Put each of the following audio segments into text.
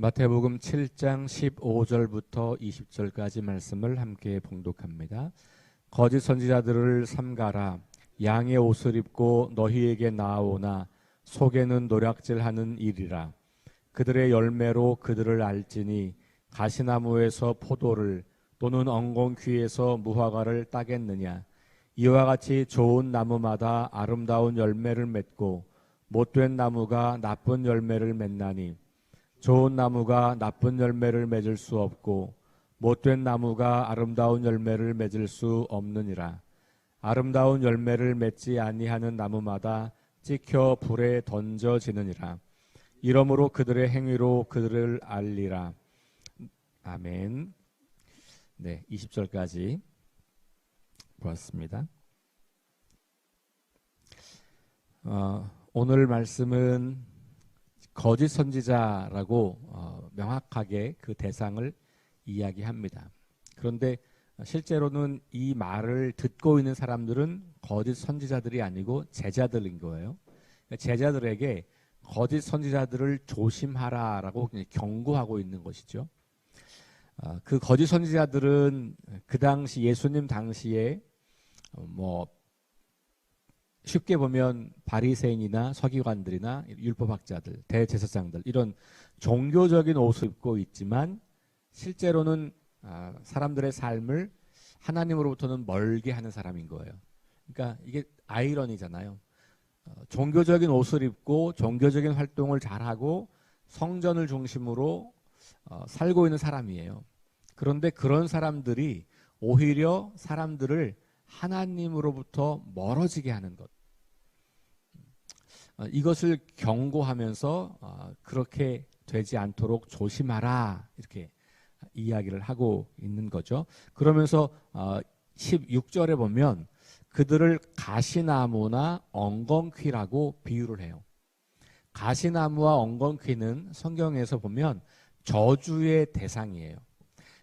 마태복음 7장 15절부터 20절까지 말씀을 함께 봉독합니다. 거짓 선지자들을 삼가라. 양의 옷을 입고 너희에게 나아오나 속에는 노략질하는 일이라. 그들의 열매로 그들을 알지니 가시나무에서 포도를 또는 엉겅퀴에서 무화과를 따겠느냐. 이와 같이 좋은 나무마다 아름다운 열매를 맺고 못된 나무가 나쁜 열매를 맺나니 좋은 나무가 나쁜 열매를 맺을 수 없고 못된 나무가 아름다운 열매를 맺을 수 없느니라. 아름다운 열매를 맺지 아니하는 나무마다 찍혀 불에 던져지느니라. 이러므로 그들의 행위로 그들을 알리라. 아멘. 네, 20절까지 보았습니다. 오늘 말씀은 거짓 선지자라고 명확하게 그 대상을 이야기합니다. 그런데 실제로는 이 말을 듣고 있는 사람들은 거짓 선지자들이 아니고 제자들인 거예요. 제자들에게 거짓 선지자들을 조심하라라고 경고하고 있는 것이죠. 그 거짓 선지자들은 그 당시 예수님 당시에 쉽게 보면 바리새인이나 서기관들이나 율법학자들, 대제사장들 이런 종교적인 옷을 입고 있지만 실제로는 사람들의 삶을 하나님으로부터는 멀게 하는 사람인 거예요. 그러니까 이게 아이러니잖아요. 종교적인 옷을 입고 종교적인 활동을 잘하고 성전을 중심으로 살고 있는 사람이에요. 그런데 그런 사람들이 오히려 사람들을 하나님으로부터 멀어지게 하는 것. 이것을 경고하면서 그렇게 되지 않도록 조심하라 이렇게 이야기를 하고 있는 거죠. 그러면서 16절에 보면 그들을 가시나무나 엉겅퀴라고 비유를 해요. 가시나무와 엉겅퀴는 성경에서 보면 저주의 대상이에요.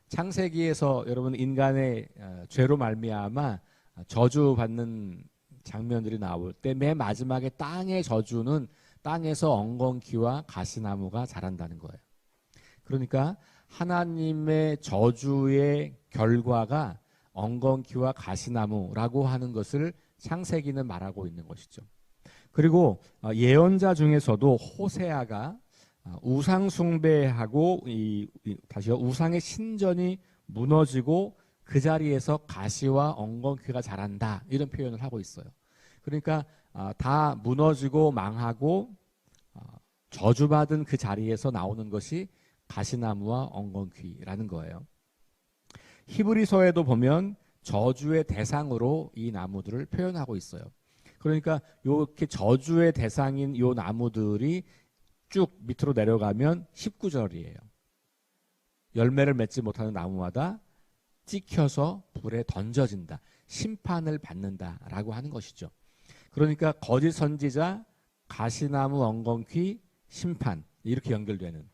창세기에서 여러분 인간의 죄로 말미암아 저주받는 장면들이 나올 때 맨 마지막에 땅의 저주는 땅에서 엉겅퀴와 가시나무가 자란다는 거예요. 그러니까 하나님의 저주의 결과가 엉겅퀴와 가시나무라고 하는 것을 창세기는 말하고 있는 것이죠. 그리고 예언자 중에서도 호세아가 우상 숭배하고 다시요 우상의 신전이 무너지고 그 자리에서 가시와 엉겅퀴가 자란다 이런 표현을 하고 있어요. 그러니까 다 무너지고 망하고 저주받은 그 자리에서 나오는 것이 가시나무와 엉겅퀴라는 거예요. 히브리서에도 보면 저주의 대상으로 이 나무들을 표현하고 있어요. 그러니까 이렇게 저주의 대상인 이 나무들이 쭉 밑으로 내려가면 19절이에요. 열매를 맺지 못하는 나무마다 찍혀서 불에 던져진다. 심판을 받는다라고 하는 것이죠. 그러니까 거짓 선지자, 가시나무, 엉겅퀴, 심판 이렇게 연결되는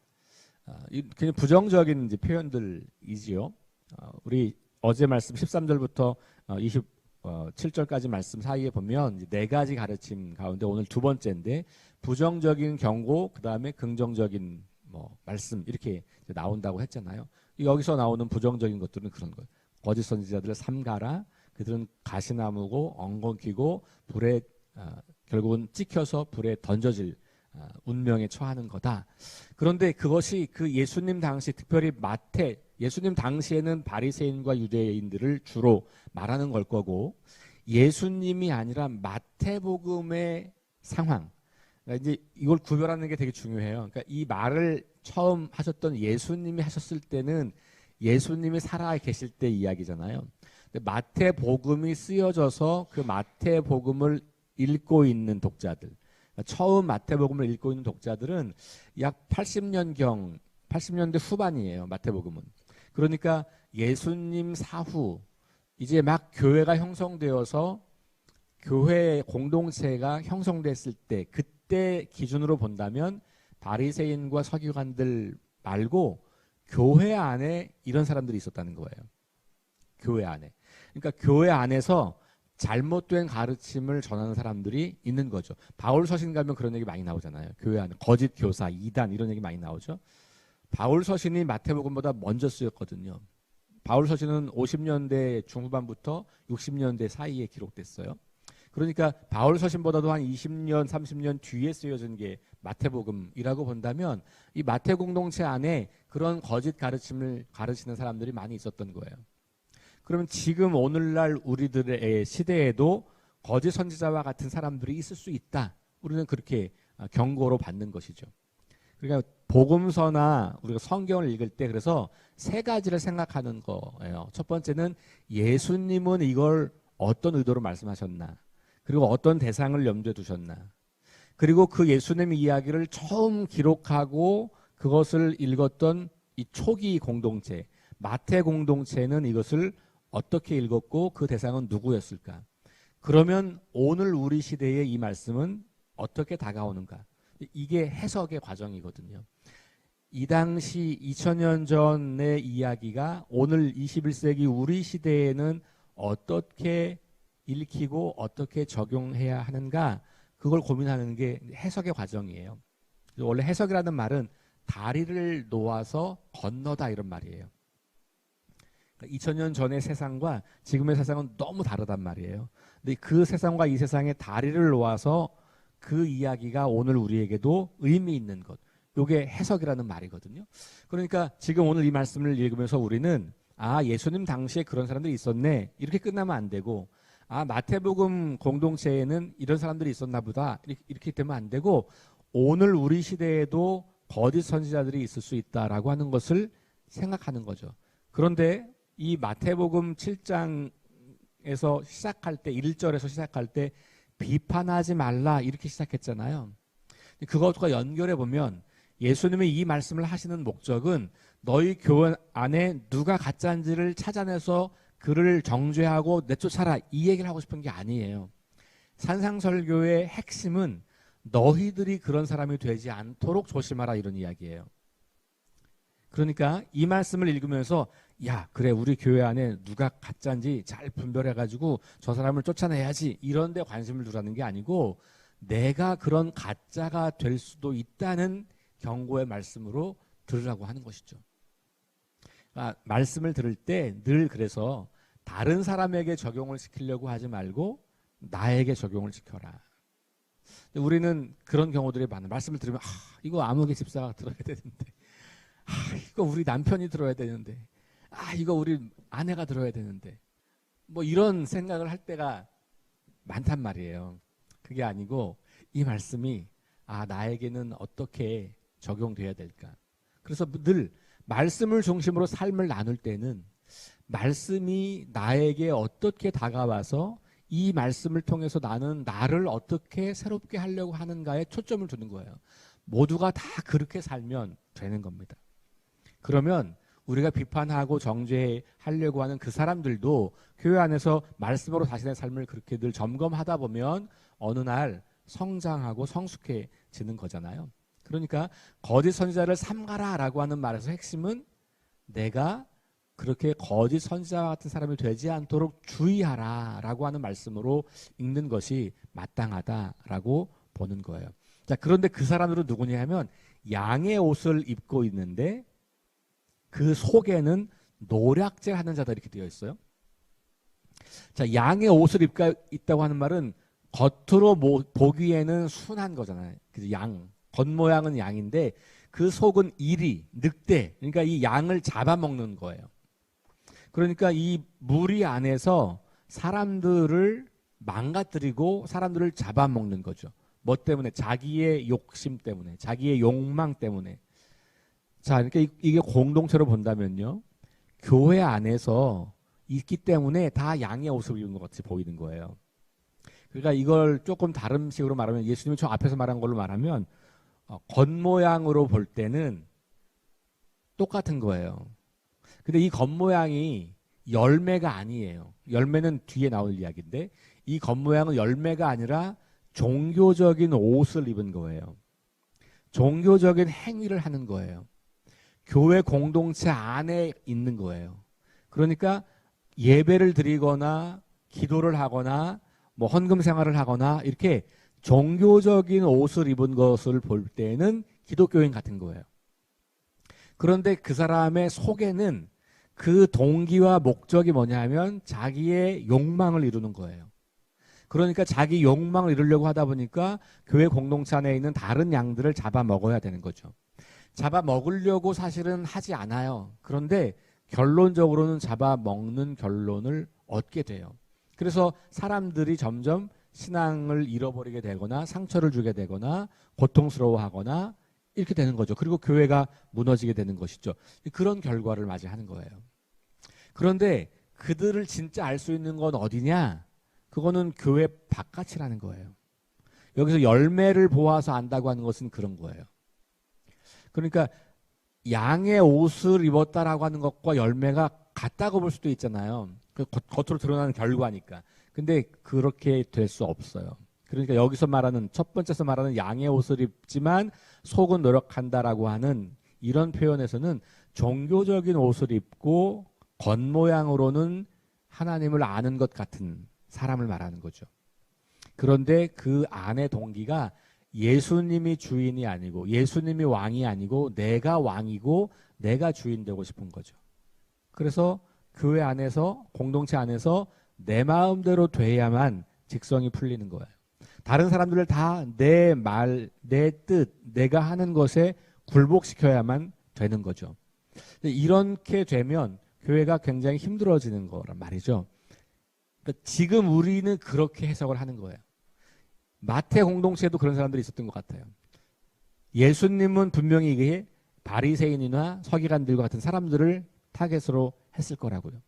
그냥 부정적인 이제 표현들이지요. 우리 어제 말씀 13절부터 27절까지 말씀 사이에 보면 이제 네 가지 가르침 가운데 오늘 두 번째인데 부정적인 경고, 그 다음에 긍정적인 말씀 이렇게 나온다고 했잖아요. 여기서 나오는 부정적인 것들은 그런 거예요. 거짓 선지자들을 삼가라. 그들은 가시나무고 엉겅퀴고 불에 결국은 찍혀서 불에 던져질 운명에 처하는 거다. 그런데 그것이 그 예수님 당시 특별히 예수님 당시에는 바리새인과 유대인들을 주로 말하는 걸 거고 예수님이 아니라 마태복음의 상황. 그러니까 이제 이걸 구별하는 게 되게 중요해요. 그러니까 이 말을 처음 하셨던 예수님이 하셨을 때는 예수님이 살아 계실 때 이야기잖아요. 근데 마태복음이 쓰여져서 그 마태복음을 읽고 있는 독자들, 처음 마태복음을 읽고 있는 독자들은 약 80년대 후반이에요. 마태복음은. 그러니까 예수님 사후 이제 막 교회가 형성되어서 교회 공동체가 형성됐을 때 그때 기준으로 본다면 바리새인과 서기관들 말고 교회 안에 이런 사람들이 있었다는 거예요. 교회 안에. 그러니까 교회 안에서 잘못된 가르침을 전하는 사람들이 있는 거죠. 바울 서신 가면 그런 얘기 많이 나오잖아요. 교회 안에 거짓 교사, 이단 이런 얘기 많이 나오죠. 바울 서신이 마태복음보다 먼저 쓰였거든요. 바울 서신은 50년대 중후반부터 60년대 사이에 기록됐어요. 그러니까 바울 서신보다도 한 20년, 30년 뒤에 쓰여진 게 마태복음이라고 본다면 이 마태 공동체 안에 그런 거짓 가르침을 가르치는 사람들이 많이 있었던 거예요. 그러면 지금 오늘날 우리들의 시대에도 거짓 선지자와 같은 사람들이 있을 수 있다. 우리는 그렇게 경고로 받는 것이죠. 그러니까 복음서나 우리가 성경을 읽을 때 그래서 세 가지를 생각하는 거예요. 첫 번째는 예수님은 이걸 어떤 의도로 말씀하셨나, 그리고 어떤 대상을 염두에 두셨나, 그리고 그 예수님의 이야기를 처음 기록하고 그것을 읽었던 이 초기 공동체, 마태 공동체는 이것을 어떻게 읽었고 그 대상은 누구였을까? 그러면 오늘 우리 시대의 이 말씀은 어떻게 다가오는가? 이게 해석의 과정이거든요. 이 당시 2000년 전의 이야기가 오늘 21세기 우리 시대에는 어떻게 읽히고 어떻게 적용해야 하는가, 그걸 고민하는 게 해석의 과정이에요. 원래 해석이라는 말은 다리를 놓아서 건너다 이런 말이에요. 2000년 전의 세상과 지금의 세상은 너무 다르단 말이에요. 근데 그 세상과 이 세상의 다리를 놓아서 그 이야기가 오늘 우리에게도 의미 있는 것, 이게 해석이라는 말이거든요. 그러니까 지금 오늘 이 말씀을 읽으면서 우리는 예수님 당시에 그런 사람들이 있었네, 이렇게 끝나면 안 되고, 마태복음 공동체에는 이런 사람들이 있었나 보다, 이렇게 되면 안 되고, 오늘 우리 시대에도 거짓 선지자들이 있을 수 있다라고 하는 것을 생각하는 거죠. 그런데 이 마태복음 7장에서 시작할 때, 1절에서 시작할 때 비판하지 말라 이렇게 시작했잖아요. 그것과 연결해 보면 예수님이 이 말씀을 하시는 목적은 너희 교회 안에 누가 가짜인지를 찾아내서 그를 정죄하고 내쫓아라, 이 얘기를 하고 싶은 게 아니에요. 산상설교의 핵심은 너희들이 그런 사람이 되지 않도록 조심하라, 이런 이야기예요. 그러니까 이 말씀을 읽으면서 그래, 우리 교회 안에 누가 가짜인지 잘 분별해가지고 저 사람을 쫓아내야지, 이런 데 관심을 두라는 게 아니고 내가 그런 가짜가 될 수도 있다는 경고의 말씀으로 들으라고 하는 것이죠. 말씀을 들을 때 늘 그래서 다른 사람에게 적용을 시키려고 하지 말고 나에게 적용을 시켜라. 우리는 그런 경우들이 많아요. 말씀을 들으면 이거 아무개 집사가 들어야 되는데, 이거 우리 남편이 들어야 되는데, 이거 우리 아내가 들어야 되는데, 뭐 이런 생각을 할 때가 많단 말이에요. 그게 아니고 이 말씀이 나에게는 어떻게 적용돼야 될까. 그래서 늘 말씀을 중심으로 삶을 나눌 때는 말씀이 나에게 어떻게 다가와서 이 말씀을 통해서 나는 나를 어떻게 새롭게 하려고 하는가에 초점을 두는 거예요. 모두가 다 그렇게 살면 되는 겁니다. 그러면 우리가 비판하고 정죄하려고 하는 그 사람들도 교회 안에서 말씀으로 자신의 삶을 그렇게 늘 점검하다 보면 어느 날 성장하고 성숙해지는 거잖아요. 그러니까 거짓 선지자를 삼가라라고 하는 말에서 핵심은 내가 그렇게 거짓 선지자와 같은 사람이 되지 않도록 주의하라라고 하는 말씀으로 읽는 것이 마땅하다라고 보는 거예요. 자, 그런데 그 사람들은 누구냐 하면 양의 옷을 입고 있는데 그 속에는 노략질 하는 자들, 이렇게 되어 있어요. 자, 양의 옷을 입고 있다고 하는 말은 겉으로 보기에는 순한 거잖아요. 그래서 양, 겉모양은 양인데 그 속은 이리, 늑대, 그러니까 이 양을 잡아먹는 거예요. 그러니까 이 무리 안에서 사람들을 망가뜨리고 사람들을 잡아먹는 거죠. 뭐 때문에? 자기의 욕심 때문에, 자기의 욕망 때문에. 자, 그러니까 이게 공동체로 본다면요, 교회 안에서 있기 때문에 다 양의 옷을 입은 것 같이 보이는 거예요. 그러니까 이걸 조금 다른 식으로 말하면, 예수님이 저 앞에서 말한 걸로 말하면 겉모양으로 볼 때는 똑같은 거예요. 근데 이 겉모양이 열매가 아니에요. 열매는 뒤에 나올 이야기인데 이 겉모양은 열매가 아니라 종교적인 옷을 입은 거예요. 종교적인 행위를 하는 거예요. 교회 공동체 안에 있는 거예요. 그러니까 예배를 드리거나 기도를 하거나 뭐 헌금 생활을 하거나 이렇게 종교적인 옷을 입은 것을 볼 때는 기독교인 같은 거예요. 그런데 그 사람의 속에는 그 동기와 목적이 뭐냐면 자기의 욕망을 이루는 거예요. 그러니까 자기 욕망을 이루려고 하다 보니까 교회 공동체 안에 있는 다른 양들을 잡아먹어야 되는 거죠. 잡아먹으려고 사실은 하지 않아요. 그런데 결론적으로는 잡아먹는 결론을 얻게 돼요. 그래서 사람들이 점점 신앙을 잃어버리게 되거나 상처를 주게 되거나 고통스러워하거나 이렇게 되는 거죠. 그리고 교회가 무너지게 되는 것이죠. 그런 결과를 맞이하는 거예요. 그런데 그들을 진짜 알 수 있는 건 어디냐? 그거는 교회 바깥이라는 거예요. 여기서 열매를 보아서 안다고 하는 것은 그런 거예요. 그러니까 양의 옷을 입었다라고 하는 것과 열매가 같다고 볼 수도 있잖아요. 그 겉으로 드러나는 결과니까. 근데 그렇게 될 수 없어요. 그러니까 여기서 말하는 첫 번째서 말하는 양의 옷을 입지만 속은 노력한다라고 하는 이런 표현에서는 종교적인 옷을 입고 겉모양으로는 하나님을 아는 것 같은 사람을 말하는 거죠. 그런데 그 안의 동기가 예수님이 주인이 아니고 예수님이 왕이 아니고 내가 왕이고 내가 주인 되고 싶은 거죠. 그래서 교회 안에서 공동체 안에서 내 마음대로 돼야만 직성이 풀리는 거예요. 다른 사람들을 다 내 말, 내 뜻, 내가 하는 것에 굴복시켜야만 되는 거죠. 이렇게 되면 교회가 굉장히 힘들어지는 거란 말이죠. 그러니까 지금 우리는 그렇게 해석을 하는 거예요. 마태 공동체에도 그런 사람들이 있었던 것 같아요. 예수님은 분명히 이게 바리새인이나 서기관들과 같은 사람들을 타겟으로 했을 거라고요.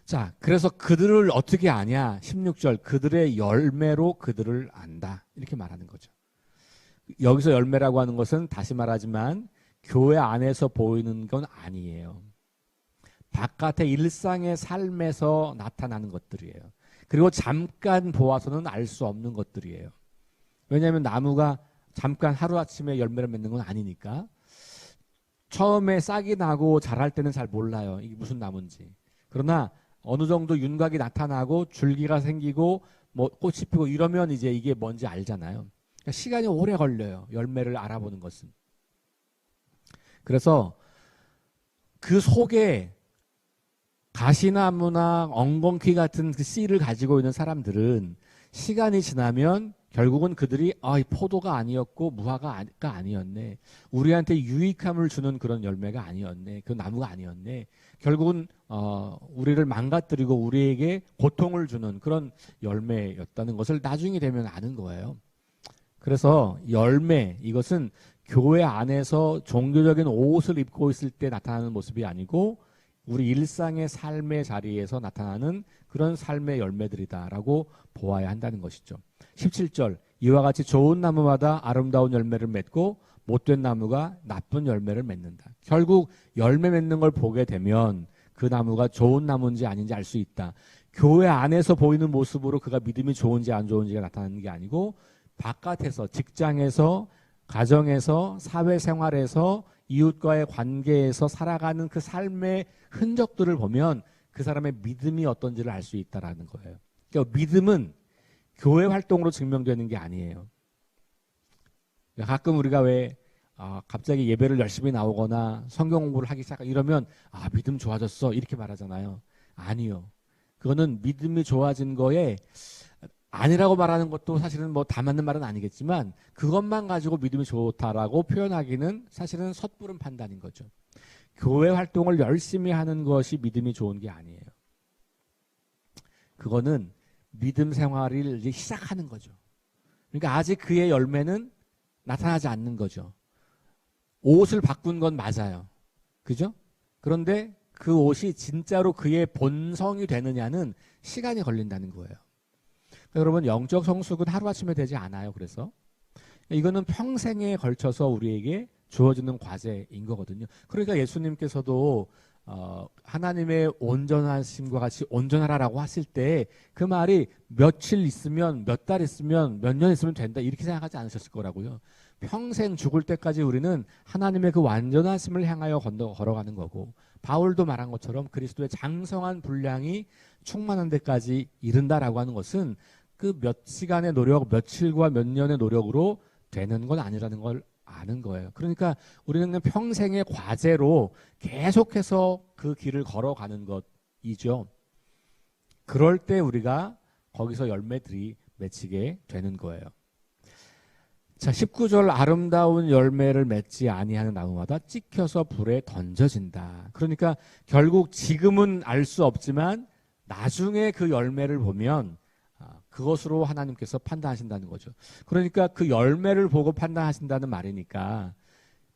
자, 그래서 그들을 어떻게 아냐? 16절, 그들의 열매로 그들을 안다. 이렇게 말하는 거죠. 여기서 열매라고 하는 것은 다시 말하지만 교회 안에서 보이는 건 아니에요. 바깥의 일상의 삶에서 나타나는 것들이에요. 그리고 잠깐 보아서는 알 수 없는 것들이에요. 왜냐하면 나무가 잠깐 하루아침에 열매를 맺는 건 아니니까. 처음에 싹이 나고 자랄 때는 잘 몰라요. 이게 무슨 나무인지. 그러나 어느 정도 윤곽이 나타나고 줄기가 생기고 뭐 꽃이 피고 이러면 이제 이게 뭔지 알잖아요. 그러니까 시간이 오래 걸려요. 열매를 알아보는 것은. 그래서 그 속에 가시나무나 엉겅퀴 같은 그 씨를 가지고 있는 사람들은 시간이 지나면 결국은 그들이 이 포도가 아니었고 무화과가 아니었네. 우리한테 유익함을 주는 그런 열매가 아니었네. 그 나무가 아니었네. 결국은 우리를 망가뜨리고 우리에게 고통을 주는 그런 열매였다는 것을 나중에 되면 아는 거예요. 그래서 열매, 이것은 교회 안에서 종교적인 옷을 입고 있을 때 나타나는 모습이 아니고 우리 일상의 삶의 자리에서 나타나는 그런 삶의 열매들이다라고 보아야 한다는 것이죠. 17절, 이와 같이 좋은 나무마다 아름다운 열매를 맺고 못된 나무가 나쁜 열매를 맺는다. 결국 열매 맺는 걸 보게 되면 그 나무가 좋은 나무인지 아닌지 알 수 있다. 교회 안에서 보이는 모습으로 그가 믿음이 좋은지 안 좋은지가 나타나는 게 아니고 바깥에서, 직장에서, 가정에서, 사회생활에서, 이웃과의 관계에서 살아가는 그 삶의 흔적들을 보면 그 사람의 믿음이 어떤지를 알 수 있다라는 거예요. 그러니까 믿음은 교회 활동으로 증명되는 게 아니에요. 가끔 우리가 왜 갑자기 예배를 열심히 나오거나 성경 공부를 하기 시작하고 이러면 믿음 좋아졌어 이렇게 말하잖아요. 아니요. 그거는 믿음이 좋아진 거에 아니라고 말하는 것도 사실은 뭐 다 맞는 말은 아니겠지만 그것만 가지고 믿음이 좋다라고 표현하기는 사실은 섣부른 판단인 거죠. 교회 활동을 열심히 하는 것이 믿음이 좋은 게 아니에요. 그거는 믿음 생활을 이제 시작하는 거죠. 그러니까 아직 그의 열매는 나타나지 않는 거죠. 옷을 바꾼 건 맞아요. 그죠? 그런데 그 옷이 진짜로 그의 본성이 되느냐는 시간이 걸린다는 거예요. 그러니까 여러분, 영적 성숙은 하루아침에 되지 않아요. 그래서 이거는 평생에 걸쳐서 우리에게 주어지는 과제인 거거든요. 그러니까 예수님께서도 하나님의 온전하심과 같이 온전하라라고 하실 때 그 말이 며칠 있으면, 몇 달 있으면, 몇 년 있으면 된다 이렇게 생각하지 않으셨을 거라고요. 평생 죽을 때까지 우리는 하나님의 그 완전하심을 향하여 걸어가는 거고, 바울도 말한 것처럼 그리스도의 장성한 분량이 충만한 데까지 이른다라고 하는 것은 그 몇 시간의 노력, 며칠과 몇 년의 노력으로 되는 건 아니라는 걸 아는 거예요. 그러니까 우리는 그냥 평생의 과제로 계속해서 그 길을 걸어가는 것이죠. 그럴 때 우리가 거기서 열매들이 맺히게 되는 거예요. 자, 19절 아름다운 열매를 맺지 아니하는 나무마다 찍혀서 불에 던져진다. 그러니까 결국 지금은 알 수 없지만 나중에 그 열매를 보면 그것으로 하나님께서 판단하신다는 거죠. 그러니까 그 열매를 보고 판단하신다는 말이니까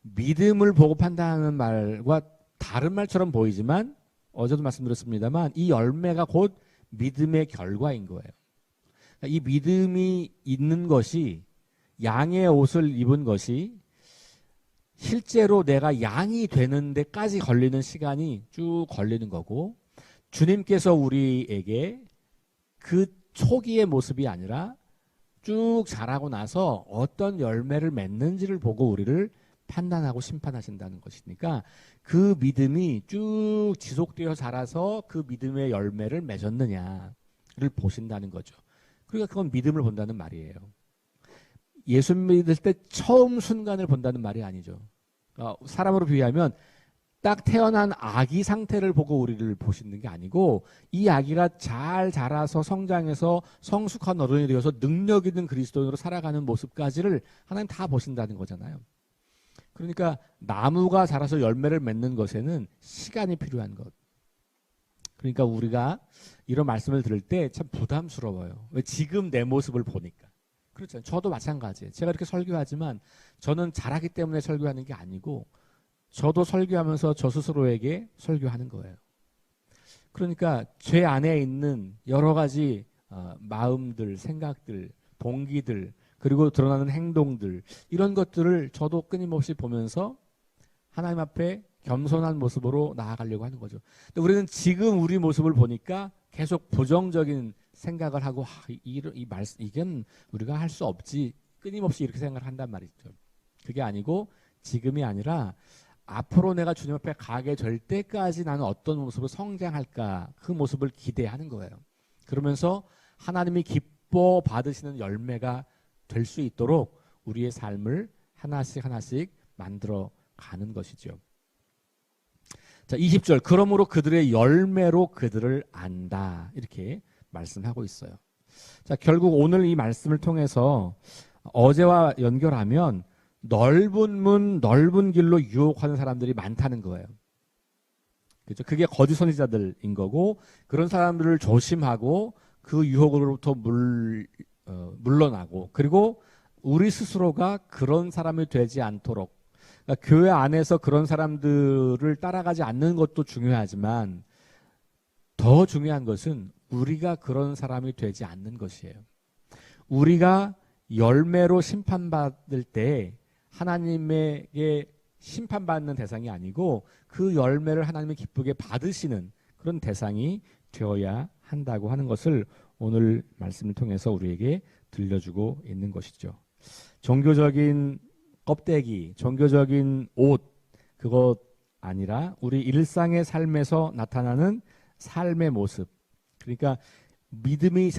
믿음을 보고 판단하는 말과 다른 말처럼 보이지만 어제도 말씀드렸습니다만 이 열매가 곧 믿음의 결과인 거예요. 이 믿음이 있는 것이 양의 옷을 입은 것이 실제로 내가 양이 되는 데까지 걸리는 시간이 쭉 걸리는 거고 주님께서 우리에게 그 초기의 모습이 아니라 쭉 자라고 나서 어떤 열매를 맺는지를 보고 우리를 판단하고 심판하신다는 것이니까 그 믿음이 쭉 지속되어 자라서 그 믿음의 열매를 맺었느냐를 보신다는 거죠. 그러니까 그건 믿음을 본다는 말이에요. 예수 믿을 때 처음 순간을 본다는 말이 아니죠. 사람으로 비유하면 딱 태어난 아기 상태를 보고 우리를 보시는 게 아니고 이 아기가 잘 자라서 성장해서 성숙한 어른이 되어서 능력 있는 그리스도인으로 살아가는 모습까지를 하나님 다 보신다는 거잖아요. 그러니까 나무가 자라서 열매를 맺는 것에는 시간이 필요한 것. 그러니까 우리가 이런 말씀을 들을 때 참 부담스러워요. 왜? 지금 내 모습을 보니까. 그렇죠. 저도 마찬가지예요. 제가 이렇게 설교하지만 저는 잘하기 때문에 설교하는 게 아니고 저도 설교하면서 저 스스로에게 설교하는 거예요. 그러니까 제 안에 있는 여러 가지 마음들, 생각들, 동기들, 그리고 드러나는 행동들 이런 것들을 저도 끊임없이 보면서 하나님 앞에 겸손한 모습으로 나아가려고 하는 거죠. 근데 우리는 지금 우리 모습을 보니까 계속 부정적인 생각을 하고 이건 우리가 할 수 없지 끊임없이 이렇게 생각을 한단 말이죠. 그게 아니고 지금이 아니라 앞으로 내가 주님 앞에 가게 될 때까지 나는 어떤 모습으로 성장할까 그 모습을 기대하는 거예요. 그러면서 하나님이 기뻐 받으시는 열매가 될 수 있도록 우리의 삶을 하나씩 하나씩 만들어 가는 것이죠. 자, 20절 그러므로 그들의 열매로 그들을 안다 이렇게 말씀하고 있어요. 자, 결국 오늘 이 말씀을 통해서 어제와 연결하면 넓은 문, 넓은 길로 유혹하는 사람들이 많다는 거예요. 그렇죠? 그게 거짓 선지자들인 거고 그런 사람들을 조심하고 그 유혹으로부터 물러나고 그리고 우리 스스로가 그런 사람이 되지 않도록 그러니까 교회 안에서 그런 사람들을 따라가지 않는 것도 중요하지만 더 중요한 것은 우리가 그런 사람이 되지 않는 것이에요. 우리가 열매로 심판받을 때 하나님에게 심판받는 대상이 아니고 그 열매를 하나님이 기쁘게 받으시는 그런 대상이 되어야 한다고 하는 것을 오늘 말씀을 통해서 우리에게 들려주고 있는 것이죠. 종교적인 껍데기, 종교적인 옷 그것 아니라 우리 일상의 삶에서 나타나는 삶의 모습. 그러니까 믿음이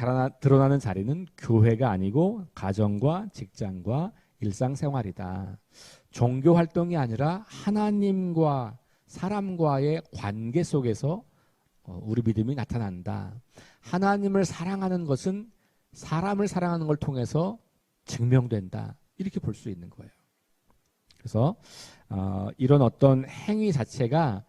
드러나는 자리는 교회가 아니고 가정과 직장과 일상생활이다. 종교 활동이 아니라 하나님과 사람과의 관계 속에서 우리 믿음이 나타난다. 하나님을 사랑하는 것은 사람을 사랑하는 걸 통해서 증명된다. 이렇게 볼 수 있는 거예요. 그래서 이런 어떤 행위 자체가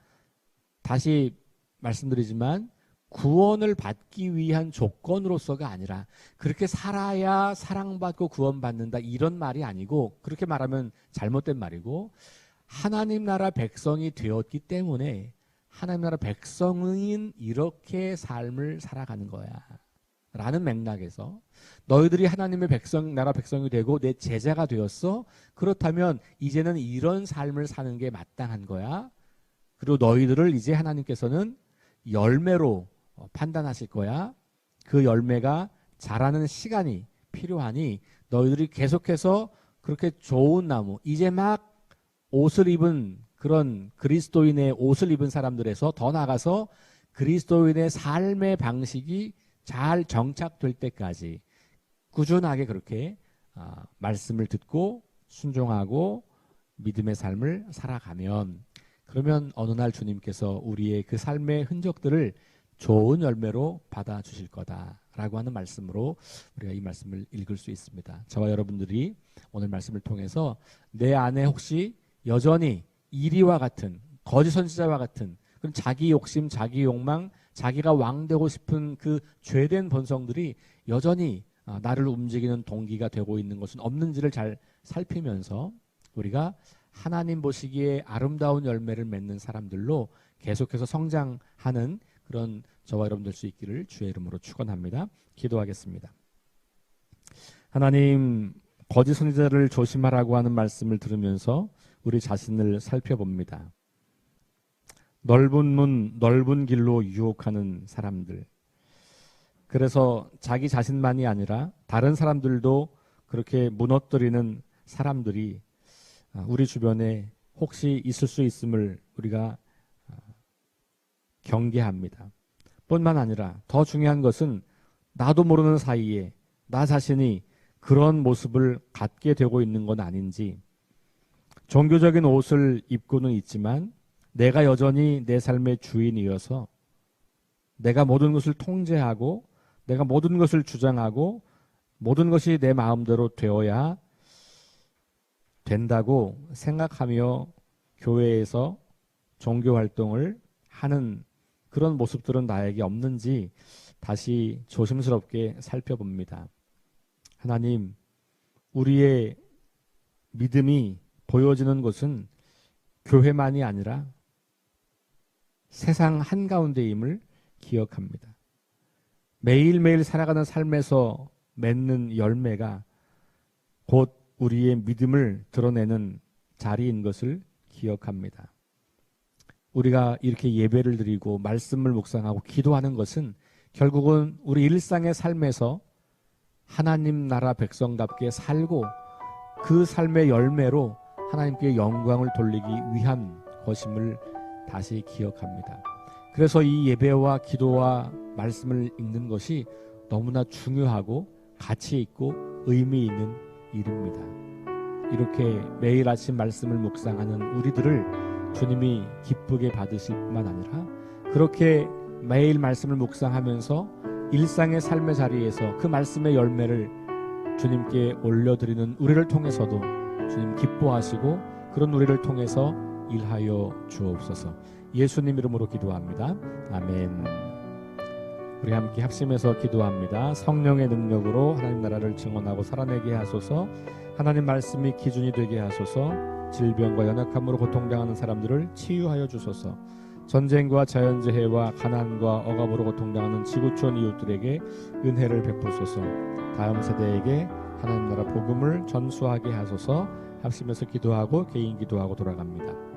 다시 말씀드리지만 구원을 받기 위한 조건으로서가 아니라 그렇게 살아야 사랑받고 구원받는다 이런 말이 아니고 그렇게 말하면 잘못된 말이고 하나님 나라 백성이 되었기 때문에 하나님 나라 백성인 이렇게 삶을 살아가는 거야 라는 맥락에서 너희들이 하나님의 나라 백성이 되고 내 제자가 되었어. 그렇다면 이제는 이런 삶을 사는 게 마땅한 거야. 그리고 너희들을 이제 하나님께서는 열매로 판단하실 거야. 그 열매가 자라는 시간이 필요하니 너희들이 계속해서 그렇게 좋은 나무 이제 막 옷을 입은 그런 그리스도인의 옷을 입은 사람들에서 더 나아가서 그리스도인의 삶의 방식이 잘 정착될 때까지 꾸준하게 그렇게 말씀을 듣고 순종하고 믿음의 삶을 살아가면, 그러면 어느 날 주님께서 우리의 그 삶의 흔적들을 좋은 열매로 받아주실 거다라고 하는 말씀으로 우리가 이 말씀을 읽을 수 있습니다. 저와 여러분들이 오늘 말씀을 통해서 내 안에 혹시 여전히 이리와 같은, 거짓 선지자와 같은 그런 자기 욕심, 자기 욕망, 자기가 왕되고 싶은 그 죄된 본성들이 여전히 나를 움직이는 동기가 되고 있는 것은 없는지를 잘 살피면서 우리가 하나님 보시기에 아름다운 열매를 맺는 사람들로 계속해서 성장하는 그런 저와 여러분 될 수 있기를 주의 이름으로 축원합니다. 기도하겠습니다. 하나님, 거짓 선지자를 조심하라고 하는 말씀을 들으면서 우리 자신을 살펴봅니다. 넓은 문, 넓은 길로 유혹하는 사람들. 그래서 자기 자신만이 아니라 다른 사람들도 그렇게 무너뜨리는 사람들이 우리 주변에 혹시 있을 수 있음을 우리가 경계합니다. 뿐만 아니라 더 중요한 것은 나도 모르는 사이에 나 자신이 그런 모습을 갖게 되고 있는 건 아닌지, 종교적인 옷을 입고는 있지만 내가 여전히 내 삶의 주인이어서 내가 모든 것을 통제하고 내가 모든 것을 주장하고 모든 것이 내 마음대로 되어야 된다고 생각하며 교회에서 종교 활동을 하는 그런 모습들은 나에게 없는지 다시 조심스럽게 살펴봅니다. 하나님, 우리의 믿음이 보여지는 것은 교회만이 아니라 세상 한가운데임을 기억합니다. 매일매일 살아가는 삶에서 맺는 열매가 곧 우리의 믿음을 드러내는 자리인 것을 기억합니다. 우리가 이렇게 예배를 드리고 말씀을 묵상하고 기도하는 것은 결국은 우리 일상의 삶에서 하나님 나라 백성답게 살고 그 삶의 열매로 하나님께 영광을 돌리기 위한 것임을 다시 기억합니다. 그래서 이 예배와 기도와 말씀을 읽는 것이 너무나 중요하고 가치 있고 의미 있는 일입니다. 이렇게 매일 아침 말씀을 묵상하는 우리들을 주님이 기쁘게 받으실 뿐만 아니라 그렇게 매일 말씀을 묵상하면서 일상의 삶의 자리에서 그 말씀의 열매를 주님께 올려드리는 우리를 통해서도 주님 기뻐하시고 그런 우리를 통해서 일하여 주옵소서. 예수님 이름으로 기도합니다. 아멘. 우리 함께 합심해서 기도합니다. 성령의 능력으로 하나님 나라를 증언하고 살아내게 하소서. 하나님 말씀이 기준이 되게 하소서. 질병과 연약함으로 고통당하는 사람들을 치유하여 주소서. 전쟁과 자연재해와 가난과 억압으로 고통당하는 지구촌 이웃들에게 은혜를 베푸소서. 다음 세대에게 하나님 나라 복음을 전수하게 하소서. 합심해서 기도하고 개인 기도하고 돌아갑니다.